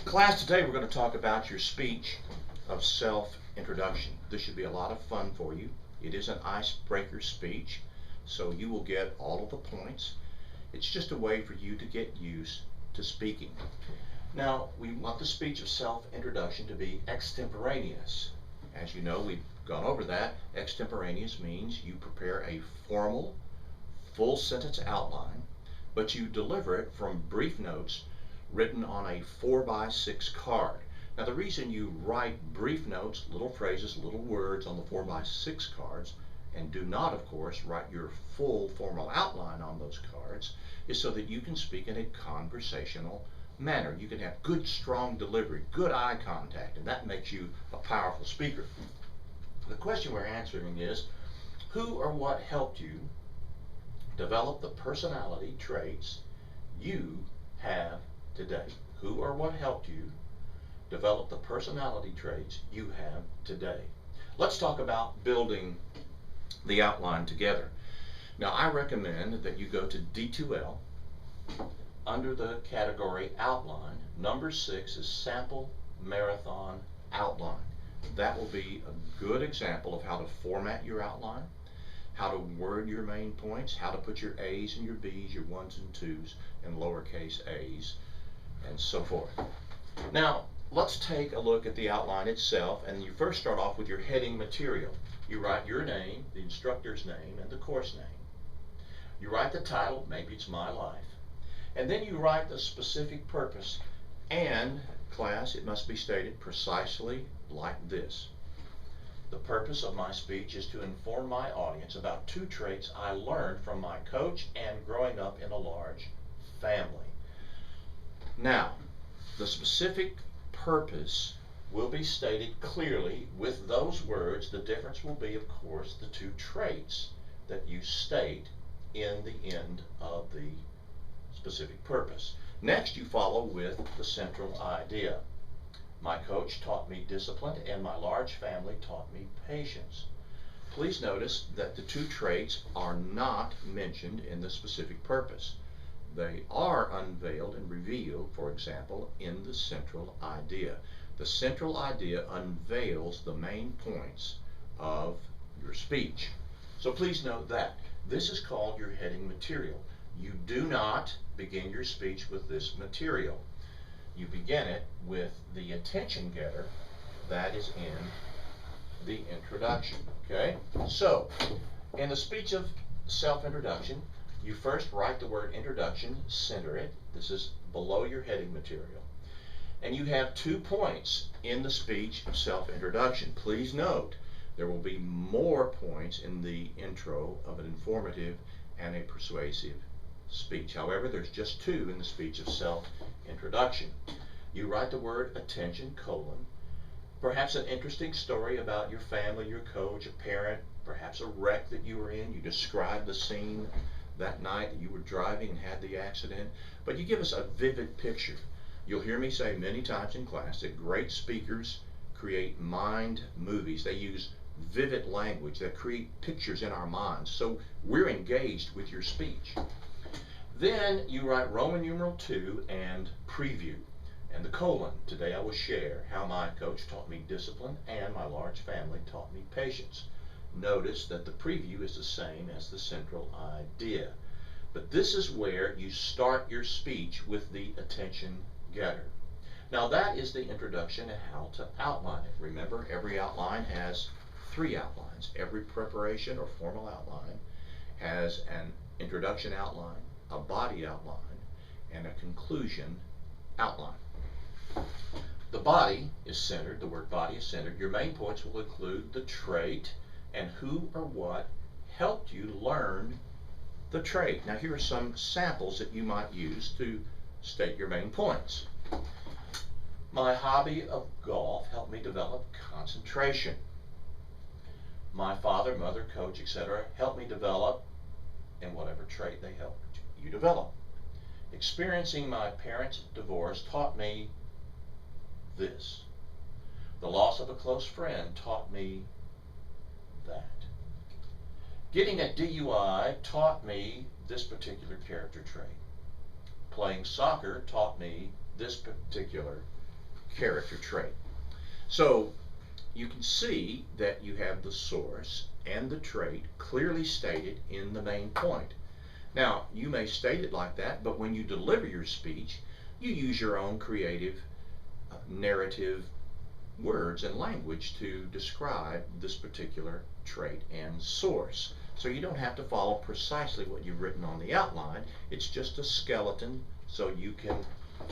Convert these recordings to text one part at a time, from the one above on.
Class, today we're going to talk about your speech of self-introduction. This should be a lot of fun for you. It is an icebreaker speech, so you will get all of the points. It's just a way for you to get used to speaking. Now, we want the speech of self-introduction to be extemporaneous. As you know, we've gone over that. Extemporaneous means you prepare a formal, full sentence outline, but you deliver it from brief notes written on a 4x6 card. Now, the reason you write brief notes, little phrases, little words on the 4x6 cards, and do not, of course, write your full formal outline on those cards, is so that you can speak in a conversational manner. You can have good, strong delivery, good eye contact, and that makes you a powerful speaker. The question we're answering is, who or what helped you develop the personality traits you have today? Who or what helped you develop the personality traits you have today? Let's talk about building the outline together. Now, I recommend that you go to D2L. Under the category Outline, number 6 is Sample Marathon Outline. That will be a good example of how to format your outline, how to word your main points, how to put your A's and your B's, your 1's and 2's, and lowercase a's, and so forth. Now, let's take a look at the outline itself, and you first start off with your heading material. You write your name, the instructor's name, and the course name. You write the title, maybe it's My Life, and then you write the specific purpose, and class, it must be stated precisely like this. The purpose of my speech is to inform my audience about 2 traits I learned from my coach and growing up in a large family. Now, the specific purpose will be stated clearly with those words. The difference will be, of course, the 2 traits that you state in the end of the specific purpose. Next, you follow with the central idea. My coach taught me discipline, and my large family taught me patience. Please notice that the 2 traits are not mentioned in the specific purpose. They are unveiled and revealed, for example, in the central idea. The central idea unveils the main points of your speech. So please note that. This is called your heading material. You do not begin your speech with this material. You begin it with the attention getter that is in the introduction. Okay? So, in the speech of self-introduction, you first write the word introduction, center it. This is below your heading material. And you have 2 points in the speech of self-introduction. Please note, there will be more points in the intro of an informative and a persuasive speech. However, there's just 2 in the speech of self-introduction. You write the word attention, colon, perhaps an interesting story about your family, your coach, a parent, perhaps a wreck that you were in. You describe the scene that night that you were driving and had the accident, but you give us a vivid picture. You'll hear me say many times in class that great speakers create mind movies. They use vivid language that create pictures in our minds, so we're engaged with your speech. Then you write Roman numeral 2 and preview, and the colon. Today I will share how my coach taught me discipline and my large family taught me patience. Notice that the preview is the same as the central idea. But this is where you start your speech with the attention getter. Now, that is the introduction and how to outline it. Remember, every outline has 3 outlines. Every preparation or formal outline has an introduction outline, a body outline, and a conclusion outline. The body is centered. The word body is centered. Your main points will include the trait and who or what helped you learn the trait. Now, here are some samples that you might use to state your main points. My hobby of golf helped me develop concentration. My father, mother, coach, etc. helped me develop in whatever trait they helped you develop. Experiencing my parents' divorce taught me this. The loss of a close friend taught me that. Getting a DUI taught me this particular character trait. Playing soccer taught me this particular character trait. So you can see that you have the source and the trait clearly stated in the main point. Now, you may state it like that, but when you deliver your speech, you use your own creative narrative words and language to describe this particular trait and source. So you don't have to follow precisely what you've written on the outline. It's just a skeleton so you can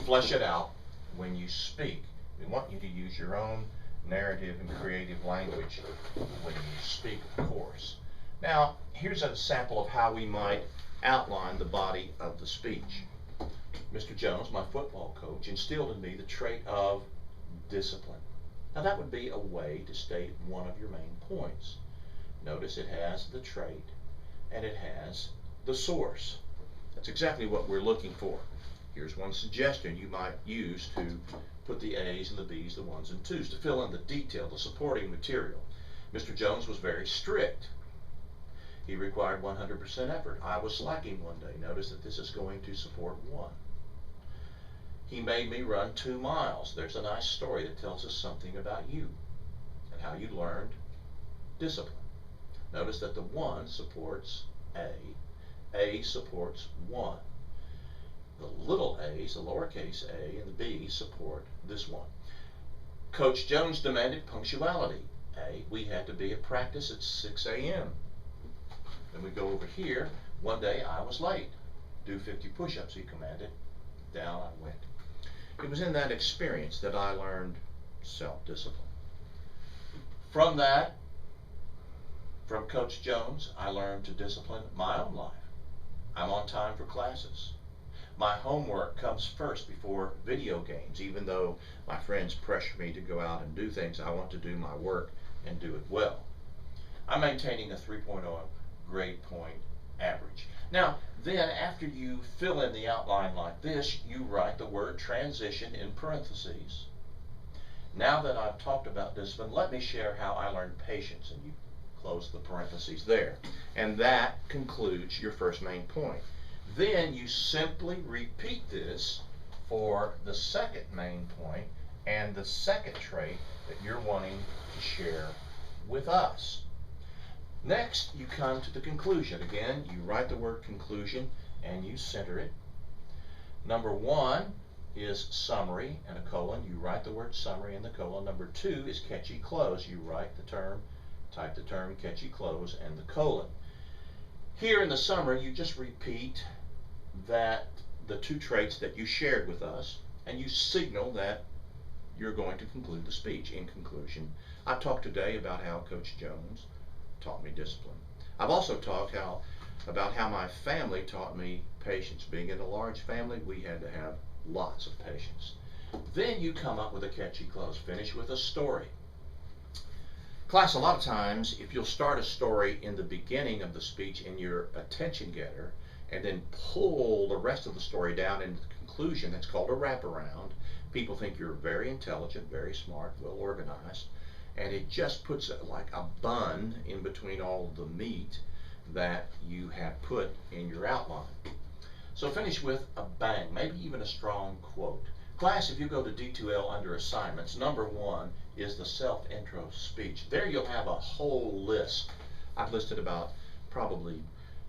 flesh it out when you speak. We want you to use your own narrative and creative language when you speak, of course. Now, here's a sample of how we might outline the body of the speech. Mr. Jones, my football coach, instilled in me the trait of discipline. Now that would be a way to state one of your main points. Notice it has the trait and it has the source. That's exactly what we're looking for. Here's one suggestion you might use to put the A's and the B's, the 1's and 2's, to fill in the detail, the supporting material. Mr. Jones was very strict. He required 100% effort. I was slacking one day. Notice that this is going to support 1. He made me run 2 miles. There's a nice story that tells us something about you and how you learned discipline. Notice that the 1 supports A supports 1. The little a's, the lowercase a, and the b support this one. Coach Jones demanded punctuality. We had to be at practice at 6 a.m. Then we go over here. One day I was late. Do 50 push-ups, he commanded. Down I went. It was in that experience that I learned self-discipline. From that, from Coach Jones, I learned to discipline my own life. I'm on time for classes. My homework comes first before video games. Even though my friends pressure me to go out and do things, I want to do my work and do it well. I'm maintaining a 3.0 grade point average. Now, then after you fill in the outline like this, you write the word transition in parentheses. Now that I've talked about discipline, let me share how I learned patience, and you close the parentheses there. And that concludes your first main point. Then you simply repeat this for the second main point and the second trait that you're wanting to share with us. Next, you come to the conclusion. Again, you write the word conclusion and you center it. Number 1 is summary and a colon. You write the word summary in the colon. Number 2 is catchy close. You write the term, type the term catchy close and the colon. Here in the summary, you just repeat that the 2 traits that you shared with us, and you signal that you're going to conclude the speech. In conclusion, I've talked today about how Coach Jones taught me discipline. I've also talked about how my family taught me patience. Being in a large family, we had to have lots of patience. Then you come up with a catchy close. Finish with a story. Class, a lot of times, if you'll start a story in the beginning of the speech in your attention getter, and then pull the rest of the story down into the conclusion, that's called a wraparound. People think you're very intelligent, very smart, well organized, and it just puts it like a bun in between all the meat that you have put in your outline. So finish with a bang, maybe even a strong quote. Class, if you go to D2L under assignments, number 1 is the self-intro speech. There you'll have a whole list. I've listed about probably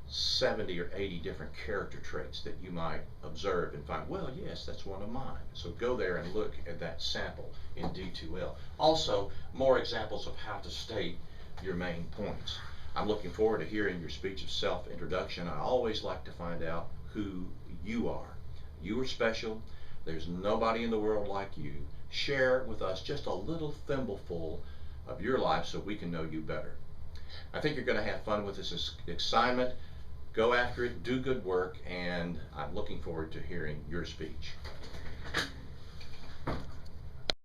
70 or 80 different character traits that you might observe and find, well, yes, that's one of mine. So go there and look at that sample in D2L. Also, more examples of how to state your main points. I'm looking forward to hearing your speech of self-introduction. I always like to find out who you are. You are special. There's nobody in the world like you. Share with us just a little thimbleful of your life so we can know you better. I think you're going to have fun with this assignment. Go after it, do good work, and I'm looking forward to hearing your speech.